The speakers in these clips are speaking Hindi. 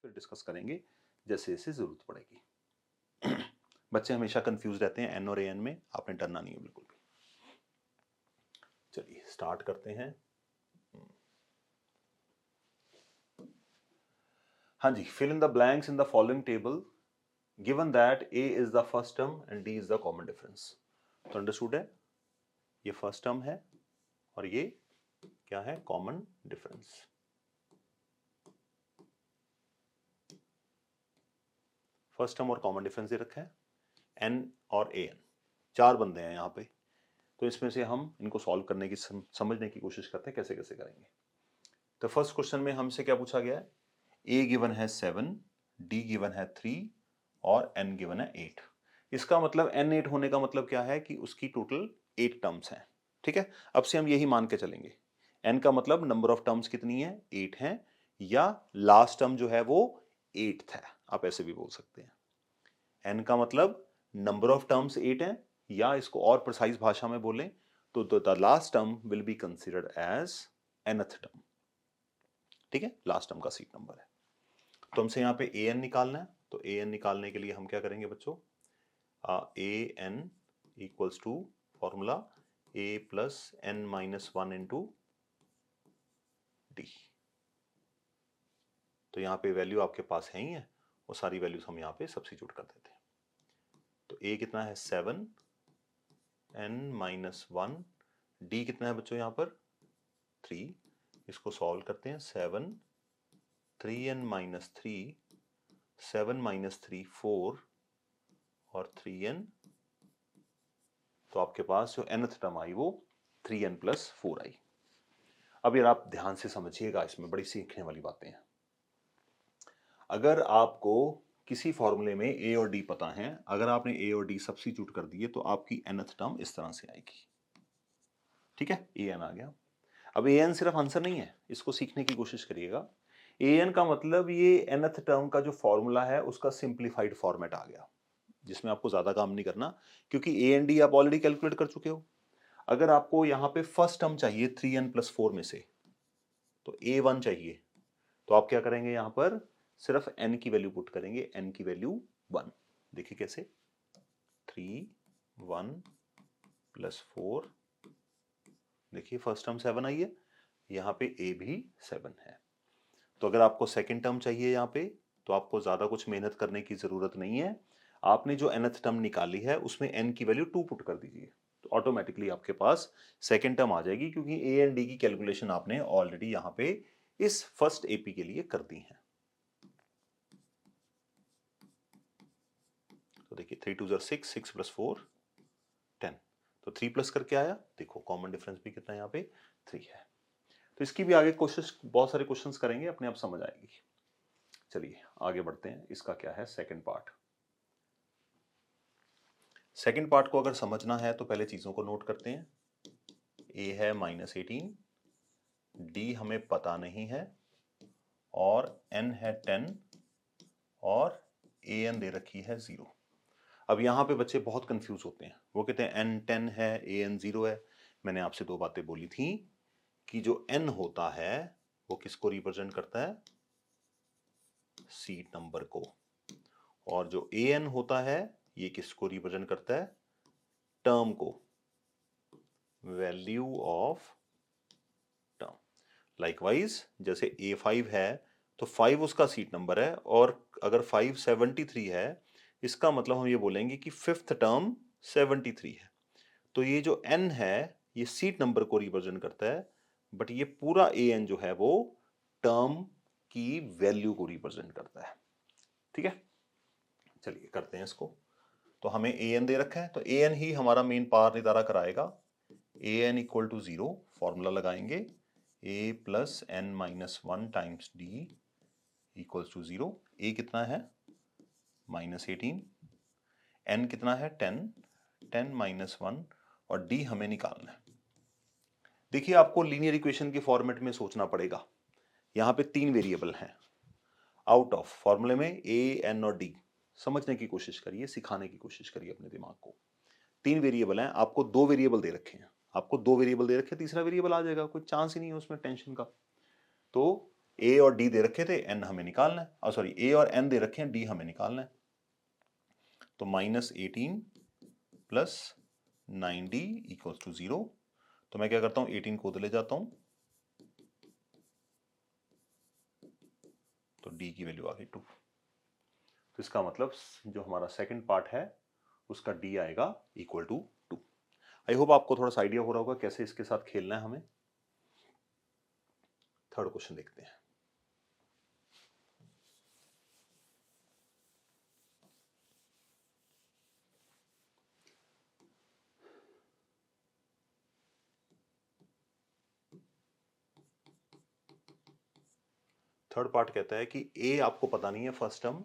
फिर डिस्कस करेंगे जैसे जैसे ज़रूरत पड़ेगी। बच्चे हमेशा कंफ्यूज रहते हैं एन और ए एन में, आपने डरना नहीं है बिल्कुल भी। चलिए स्टार्ट करते हैं। हाँ जी, fill in the blanks in the following table given that A is the first term and D is the common difference। तो अंडरस्टूड है, ये फर्स्ट टर्म है और ये क्या है, कॉमन डिफरेंस। फर्स्ट टर्म और कॉमन डिफरेंस दे रखा है, एन और ए एन, चार बंदे हैं यहाँ पे। तो इसमें से हम इनको सॉल्व करने की समझने की कोशिश करते हैं कैसे कैसे करेंगे। तो फर्स्ट क्वेश्चन में हमसे क्या पूछा गया है, ए गिवन है 7, डी गिवन है 3 और एन गिवन है 8। इसका मतलब एन 8 होने का मतलब क्या है कि उसकी टोटल 8 टर्म्स हैं। ठीक है, अब से हम यही मान के चलेंगे। एन का मतलब नंबर ऑफ टर्म्स कितनी है, 8 है, या लास्ट टर्म जो है वो 8th है, आप ऐसे भी बोल सकते हैं। एन का मतलब नंबर ऑफ टर्म्स 8 है, या इसको और प्रिसाइज भाषा में बोलें तो the last term will be considered as nth term. ठीक है, लास्ट टर्म का सीट नंबर है। तो हमसे यहाँ पे ए एन निकालना है, तो ए एन निकालने के लिए हम क्या करेंगे बच्चों, A N equals to formula A plus N minus 1 into D. तो यहाँ पे वैल्यू आपके पास है ही है, वो सारी वैल्यूज हम यहाँ पे सब्स्टिट्यूट कर देते हैं। तो ए कितना है 7, एन माइनस 1, डी कितना है बच्चों यहाँ पर 3। इसको सॉल्व करते हैं, 7 3n माइनस 3, 7 माइनस 3 4 और 3n। तो आपके पास जो nth टर्म आई वो 3n प्लस 4 आई। अब यार आप ध्यान से समझिएगा, इसमें बड़ी सीखने वाली बातें हैं। अगर आपको किसी फॉर्मूले में ए और डी पता है, अगर आपने ए और डी सब्स्टिट्यूट कर दिए तो आपकी nth टर्म इस तरह से आएगी। ठीक है, ए एन आ गया। अब ए एन सिर्फ आंसर नहीं है, इसको सीखने की कोशिश करिएगा। ए एन का मतलब ये nth टर्म का जो फॉर्मूला है उसका सिंप्लीफाइड फॉर्मेट आ गया, जिसमें आपको ज्यादा काम नहीं करना, क्योंकि ए एंड डी आप ऑलरेडी कैलकुलेट कर चुके हो। अगर आपको यहां पे फर्स्ट टर्म चाहिए 3n प्लस 4 में से, तो a1 चाहिए, तो आप क्या करेंगे, यहां पर सिर्फ n की वैल्यू पुट करेंगे, n की वैल्यू 1। देखिए कैसे, 3 1 प्लस 4, देखिए फर्स्ट टर्म 7 आई है, यहाँ पे a भी 7 है। तो अगर आपको सेकंड टर्म चाहिए यहाँ पे, तो आपको ज्यादा कुछ मेहनत करने की जरूरत नहीं है। आपने जो nth टर्म निकाली है उसमें n की वैल्यू 2 पुट कर दीजिए, तो ऑटोमेटिकली आपके पास सेकंड टर्म आ जाएगी, क्योंकि a एंड d की कैलकुलेशन आपने ऑलरेडी यहाँ पे इस फर्स्ट एपी के लिए कर दी है। तो देखिए 3 2 6, 6 प्लस 4 10, तो 3 प्लस करके आया, देखो कॉमन डिफरेंस भी कितना है यहाँ पे 3 है। तो इसकी भी आगे कोशिश, बहुत सारे क्वेश्चंस करेंगे, अपने आप समझ आएगी। चलिए आगे बढ़ते हैं, इसका क्या है सेकंड पार्ट। सेकंड पार्ट को अगर समझना है तो पहले चीजों को नोट करते हैं। ए है -18, डी हमें पता नहीं है, और एन है 10, और ए एन दे रखी है 0। अब यहाँ पे बच्चे बहुत कंफ्यूज होते हैं, वो कहते हैं एन 10 है, ए एन 0 है। मैंने आपसे दो बातें बोली थी कि जो एन होता है वो किसको रिप्रेजेंट करता है, सीट नंबर को, और जो ए एन होता है ये किसको रिप्रेजेंट करता है, टर्म को, वैल्यू ऑफ टर्म। लाइकवाइज जैसे A5 है तो 5 उसका सीट नंबर है, और अगर 5 73 है, इसका मतलब हम ये बोलेंगे कि फिफ्थ टर्म 73 है। तो ये जो n है ये सीट नंबर को रिप्रेजेंट करता है, बट ये पूरा an जो है वो टर्म की वैल्यू को रिप्रेजेंट करता है। ठीक है, चलिए करते हैं इसको। तो हमें an दे रखा है, तो an ही हमारा मेन पार निदारा कराएगा। an इक्वल टू 0, फॉर्मूला लगाएंगे, a plus N minus 1 times d equals to 0। a कितना है -18, n कितना है 10, 10 माइनस 1, और d हमें निकालना है। देखिए आपको लीनियर इक्वेशन के फॉर्मेट में सोचना पड़ेगा। यहाँ पे 3 वेरिएबल हैं, आउट ऑफ फॉर्मूले में a, n और d। समझने की कोशिश करिए, सिखाने की कोशिश करिए अपने दिमाग को। 3 वेरिएबल हैं, आपको 2 वेरिएबल दे रखे हैं, आपको 2 वेरिएबल दे रखे, तीसरा वेरिएबल आ जाएगा, कोई चांस ही नहीं है उसमें टेंशन का। तो ए और डी दे रखे थे, एन हमें निकालना है, और सॉरी ए और एन दे रखे हैं, डी हमें निकालना है। तो -18 प्लस 9d इक्वल्स टू 0। तो मैं क्या करता हूं, 18 को उधर ले जाता हूं, तो d की वैल्यू आ गई 2। तो इसका मतलब जो हमारा सेकंड पार्ट है उसका d आएगा इक्वल टू 2। आई होप आपको थोड़ा सा आइडिया हो रहा होगा कैसे इसके साथ खेलना है हमें। थर्ड क्वेश्चन देखते हैं। थर्ड पार्ट कहता है कि a आपको पता नहीं है फर्स्ट टर्म,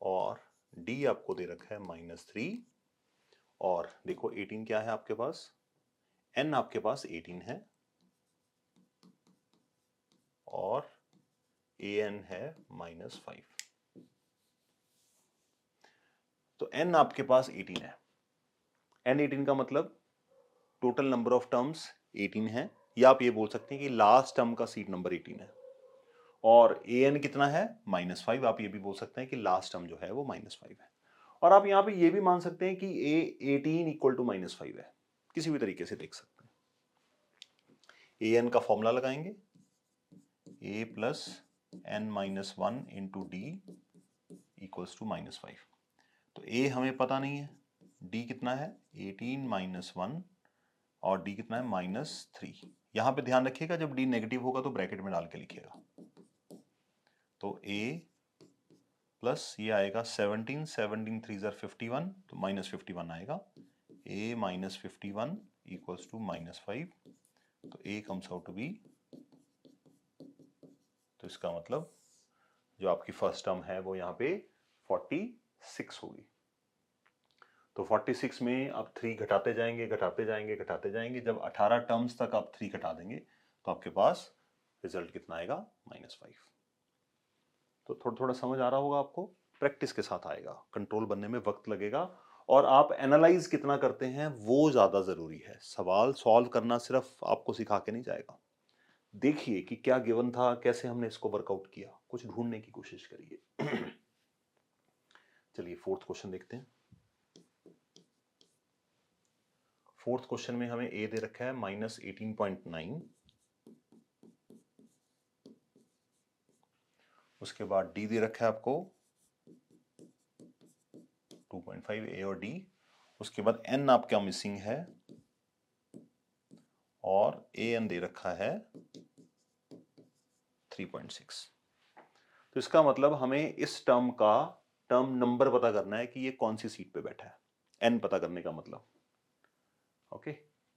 और d आपको दे रखा है -3, और देखो 18 क्या है आपके पास, n आपके पास 18 है, और an है -5। तो n आपके पास 18 है, n 18 का मतलब टोटल नंबर ऑफ टर्म्स 18 है, या आप ये बोल सकते हैं कि लास्ट टर्म का सीट नंबर 18 है, और an कितना है -5। आप ये भी बोल सकते हैं कि लास्ट टर्म जो है वो -5 है, और आप यहां पे ये भी मान सकते हैं कि a18 इक्वल टू -5 है, किसी भी तरीके से देख सकते हैं। an का फॉर्मूला लगाएंगे, a plus n-1 into d equals to -5। तो a हमें पता नहीं है, d कितना है 18 -1, और d कितना है -3। यहां पे ध्यान रखिएगा जब d नेगेटिव होगा तो ब्रैकेट में डाल के लिखिएगा। तो a प्लस ये आएगा 17, 17 3 ज़र 51, तो -51 आएगा, a -51 इक्वल्स टू -5। तो a comes out to be, तो इसका मतलब जो आपकी फर्स्ट टर्म है वो यहाँ पे 46 होगी। तो 46 में अब 3 घटाते जाएंगे, घटाते जाएंगे, घटाते जाएंगे, जब 18 टर्म्स तक आप 3 घटा देंगे तो आपके पास रिजल्ट कितना आएगा -5। तो थोड़ा थोड़ा समझ आ रहा होगा आपको, प्रैक्टिस के साथ आएगा, कंट्रोल बनने में वक्त लगेगा, और आप एनालाइज कितना करते हैं वो ज्यादा जरूरी है। सवाल सॉल्व करना सिर्फ आपको सिखा के नहीं जाएगा, देखिए कि क्या गिवन था, कैसे हमने इसको वर्कआउट किया, कुछ ढूंढने की कोशिश करिए। चलिए फोर्थ क्वेश्चन देखते हैं। फोर्थ क्वेश्चन में हमें a दे रखा है -18.9, उसके बाद d दे रखा है आपको 2.5, a और d, उसके बाद n आपका मिसिंग है, और an दे रखा है 3.6। तो इसका मतलब हमें इस टर्म का टर्म नंबर पता करना है कि ये कौन सी सीट पे बैठा है, n पता करने का मतलब। ओके,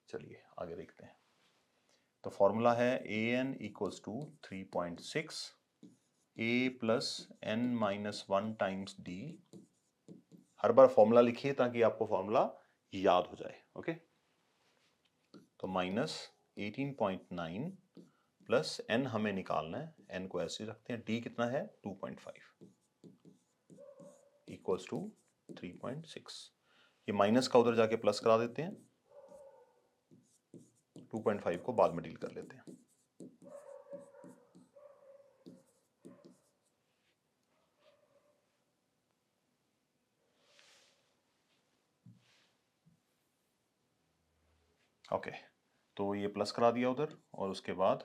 चलिए आगे देखते हैं। तो फॉर्मूला है an equals to 3.6 a plus n-1 times d। हर बार फॉर्मूला लिखिए ताकि आपको फॉर्मूला याद हो जाए। ओके, तो -18.9 प्लस n हमें निकालना है, n को ऐसे रखते हैं, d कितना है 2.5 इक्वल्स टू 3.6। ये माइनस का उधर जाके प्लस करा देते हैं, 2.5 को बाद में डील कर लेते हैं। ओके, तो ये प्लस करा दिया उधर, और उसके बाद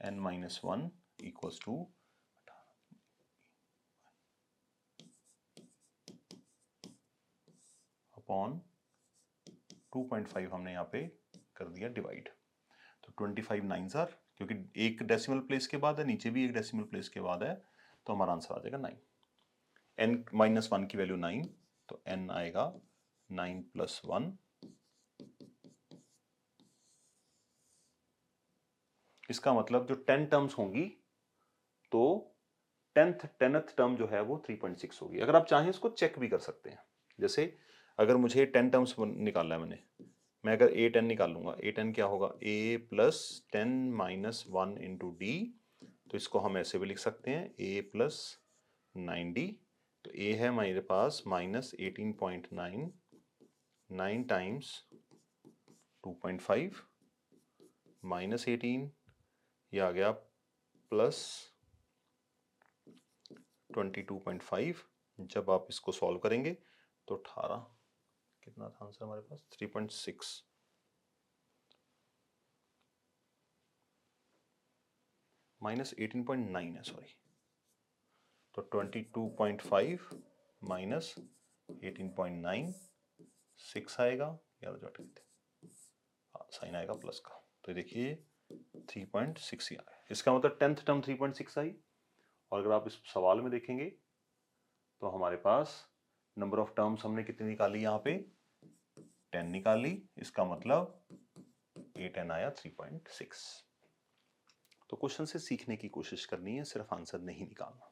n-1 इक्वल्स टू अपॉन 2.5 हमने यहाँ पे कर दिया डिवाइड। तो 25 9 ज़र, क्योंकि एक डेसिमल प्लेस के बाद है, नीचे भी एक डेसिमल प्लेस के बाद है, तो हमारा आंसर आ जाएगा 9। n-1 की वैल्यू 9, तो n आएगा 9 + 1। इसका मतलब जो 10 टर्म्स होंगी तो 10th टर्म जो है वो 3.6 होगी। अगर आप चाहें इसको चेक भी कर सकते हैं, जैसे अगर मुझे 10 टर्म्स निकालना है मैं अगर a10 निकालूंगा, a10 क्या होगा, a प्लस 10 - 1 इंटू डी, तो इसको हम ऐसे भी लिख सकते हैं a प्लस 9d। तो a है मेरे पास -18.9, 9 टाइम्स 2.5 -18, ये आ गया प्लस 22.5। जब आप इसको सॉल्व करेंगे तो 18, कितना था आंसर हमारे पास, 3.6। -18.9 है, सॉरी। तो 22.5 माइनस 18.9, 6 आएगा, या जट हाँ साइन आएगा प्लस का। तो देखिए 3.6 ही आया, इसका मतलब 10th टर्म 3.6 आई। और अगर आप इस सवाल में देखेंगे तो हमारे पास नंबर ऑफ टर्म्स हमने कितनी निकाली, यहाँ पे 10 निकाली, इसका मतलब 8n आया 3.6। तो क्वेश्चन से सीखने की कोशिश करनी है, सिर्फ आंसर नहीं निकालना।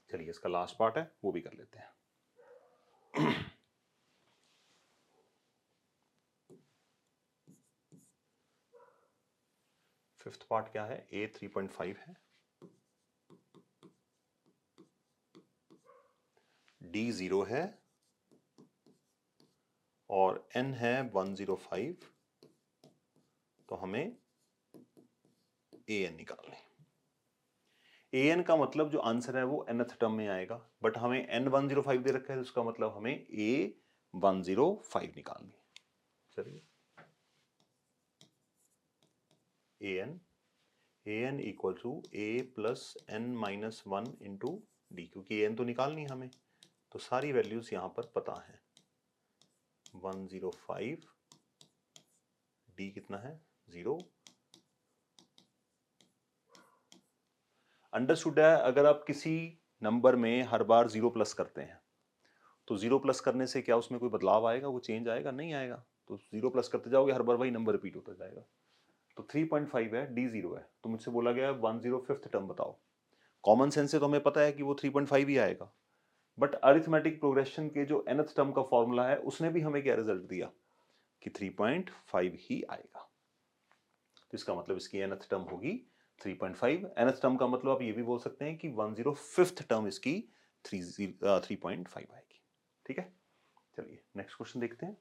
चलिए इसका लास्ट पार्ट है, वो भी कर लेते हैं। फिफ्थ पार्ट क्या है, a 3.5 है, d 0 है और n है 105। तो हमें an निकालना है। an का मतलब जो आंसर है वो nth टर्म में आएगा, बट हमें n 105 दे रखा है, तो उसका मतलब हमें a 105 निकालनी है। चलिए an equal to a plus n minus 1 into d, क्योंकि an तो निकालनी है हमें, तो सारी वैल्यूज यहां पर पता है। 105, d कितना है 0। अंडरस्टूड है, अगर आप किसी नंबर में हर बार 0 प्लस करते हैं तो 0 प्लस करने से क्या उसमें कोई बदलाव आएगा, वो चेंज आएगा, नहीं आएगा। तो 0 प्लस करते जाओगे, हर बार वही नंबर रिपीट होता जाएगा। तो 3.5 है, d 0 है, तो मुझसे बोला गया 105th टर्म बताओ। कॉमन सेंस से तो हमें पता है कि वो 3.5 ही आएगा, बट अरिथमेटिक प्रोग्रेशन के जो nth टर्म का फॉर्मूला है उसने भी हमें क्या रिजल्ट दिया कि 3.5 ही आएगा। तो इसका मतलब इसकी nth टर्म होगी 3.5। nth टर्म का मतलब आप ये भी बोल सकते हैं कि 105th टर्म इसकी 3.5 आएगी। ठीक है, चलिए नेक्स्ट क्वेश्चन देखते हैं।